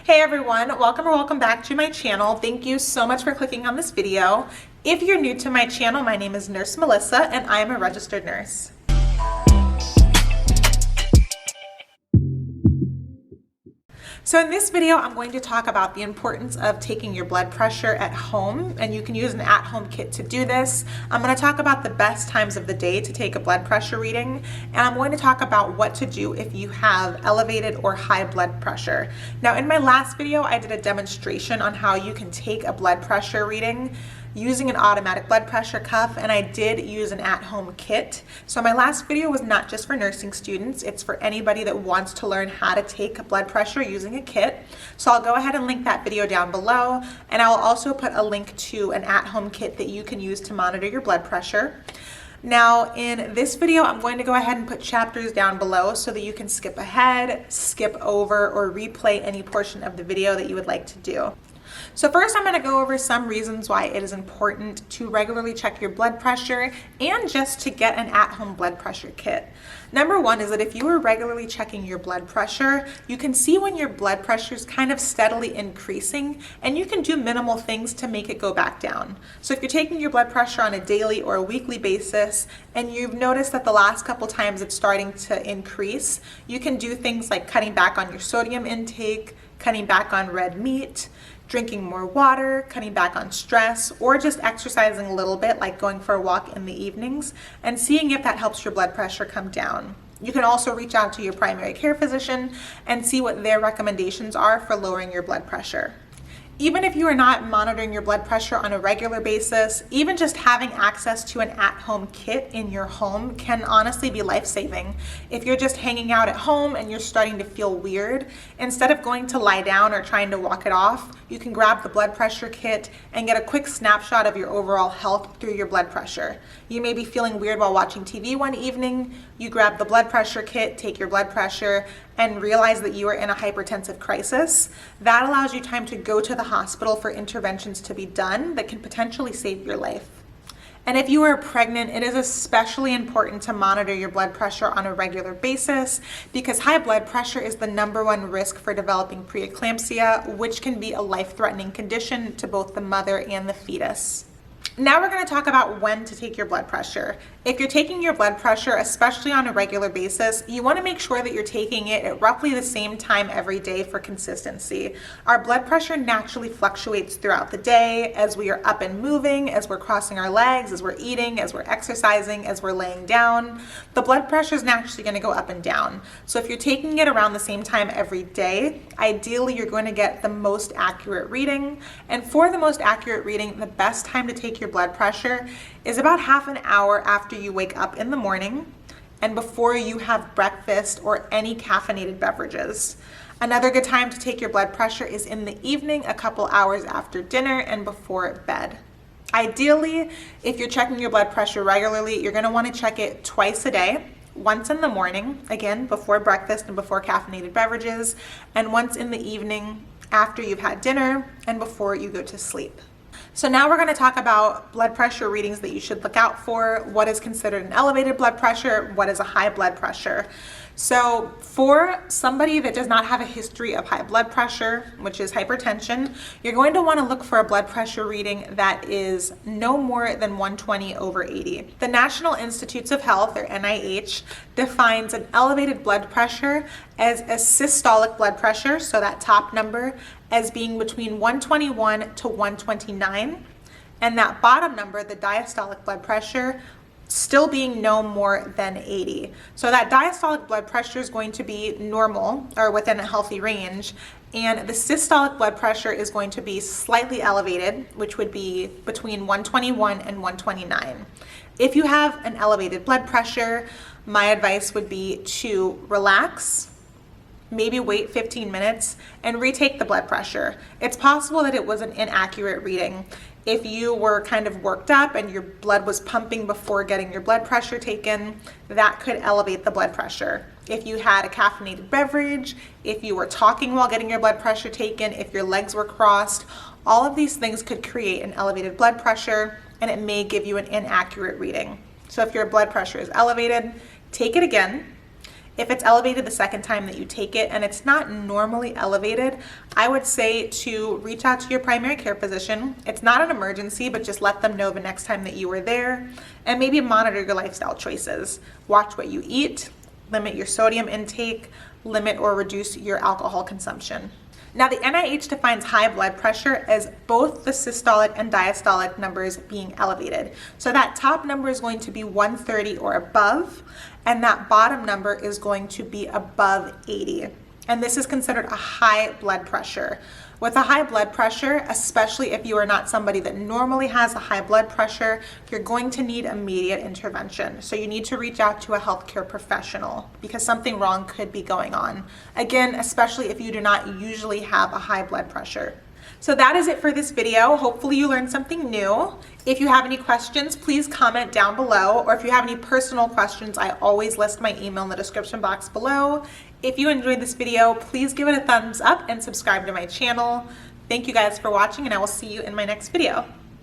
Hey everyone, welcome or welcome back to my channel. Thank you so much for clicking on this video. If you're new to my channel, my name is Nurse Melissa and I am a registered nurse. So in this video, I'm going to talk about the importance of taking your blood pressure at home, and you can use an at-home kit to do this. I'm going to talk about the best times of the day to take a blood pressure reading, and I'm going to talk about what to do if you have elevated or high blood pressure. Now, in my last video, I did a demonstration on how you can take a blood pressure reading using an automatic blood pressure cuff, and I did use an at-home kit. So my last video was not just for nursing students, it's for anybody that wants to learn how to take blood pressure using a kit. So I'll go ahead and link that video down below, and I'll also put a link to an at-home kit that you can use to monitor your blood pressure. Now in this video, I'm going to go ahead and put chapters down below so that you can skip ahead, skip over, or replay any portion of the video that you would like to do. So first, I'm going to go over some reasons why it is important to regularly check your blood pressure and just to get an at-home blood pressure kit. Number one is that if you are regularly checking your blood pressure, you can see when your blood pressure is kind of steadily increasing, and you can do minimal things to make it go back down. So if you're taking your blood pressure on a daily or a weekly basis and you've noticed that the last couple times it's starting to increase, you can do things like cutting back on your sodium intake, cutting back on red meat, drinking more water, cutting back on stress, or just exercising a little bit, like going for a walk in the evenings, and seeing if that helps your blood pressure come down. You can also reach out to your primary care physician and see what their recommendations are for lowering your blood pressure. Even if you are not monitoring your blood pressure on a regular basis, even just having access to an at-home kit in your home can honestly be life-saving. If you're just hanging out at home and you're starting to feel weird, instead of going to lie down or trying to walk it off, you can grab the blood pressure kit and get a quick snapshot of your overall health through your blood pressure. You may be feeling weird while watching TV one evening, you grab the blood pressure kit, take your blood pressure, and realize that you are in a hypertensive crisis. That allows you time to go to the hospital for interventions to be done that can potentially save your life. And if you are pregnant, it is especially important to monitor your blood pressure on a regular basis because high blood pressure is the #1 risk for developing preeclampsia, which can be a life-threatening condition to both the mother and the fetus. Now we're going to talk about when to take your blood pressure. If you're taking your blood pressure, especially on a regular basis, you want to make sure that you're taking it at roughly the same time every day for consistency. Our blood pressure naturally fluctuates throughout the day as we are up and moving, as we're crossing our legs, as we're eating, as we're exercising, as we're laying down. The blood pressure is naturally going to go up and down. So if you're taking it around the same time every day, ideally you're going to get the most accurate reading. And for the most accurate reading, the best time to take your blood pressure is about half an hour after you wake up in the morning and before you have breakfast or any caffeinated beverages. Another good time to take your blood pressure is in the evening, a couple hours after dinner and before bed. Ideally, if you're checking your blood pressure regularly, you're going to want to check it twice a day. Once in the morning, again, before breakfast and before caffeinated beverages, and once in the evening after you've had dinner and before you go to sleep. So now we're going to talk about blood pressure readings that you should look out for, what is considered an elevated blood pressure, what is a high blood pressure. So for somebody that does not have a history of high blood pressure, which is hypertension, you're going to want to look for a blood pressure reading that is no more than 120/80. The National Institutes of Health, or NIH, defines an elevated blood pressure as a systolic blood pressure, so that top number, as being between 121 to 129, and that bottom number, the diastolic blood pressure, still being no more than 80. So that diastolic blood pressure is going to be normal or within a healthy range, and the systolic blood pressure is going to be slightly elevated, which would be between 121 and 129. If you have an elevated blood pressure, my advice would be to relax, maybe wait 15 minutes and retake the blood pressure. It's possible that it was an inaccurate reading. If you were kind of worked up and your blood was pumping before getting your blood pressure taken, that could elevate the blood pressure. If you had a caffeinated beverage, if you were talking while getting your blood pressure taken, if your legs were crossed, all of these things could create an elevated blood pressure and it may give you an inaccurate reading. So if your blood pressure is elevated, take it again. If it's elevated the second time that you take it and it's not normally elevated, I would say to reach out to your primary care physician. It's not an emergency, but just let them know the next time that you were there, and maybe monitor your lifestyle choices. Watch what you eat, limit your sodium intake, limit or reduce your alcohol consumption. Now, the NIH defines high blood pressure as both the systolic and diastolic numbers being elevated. So that top number is going to be 130 or above, and that bottom number is going to be above 80. And this is considered a high blood pressure. With a high blood pressure, especially if you are not somebody that normally has a high blood pressure, you're going to need immediate intervention. So you need to reach out to a healthcare professional because something wrong could be going on. Again, especially if you do not usually have a high blood pressure. So that is it for this video. Hopefully you learned something new. If you have any questions, please comment down below, or if you have any personal questions, I always list my email in the description box below. If you enjoyed this video, please give it a thumbs up and subscribe to my channel. Thank you guys for watching, and I will see you in my next video.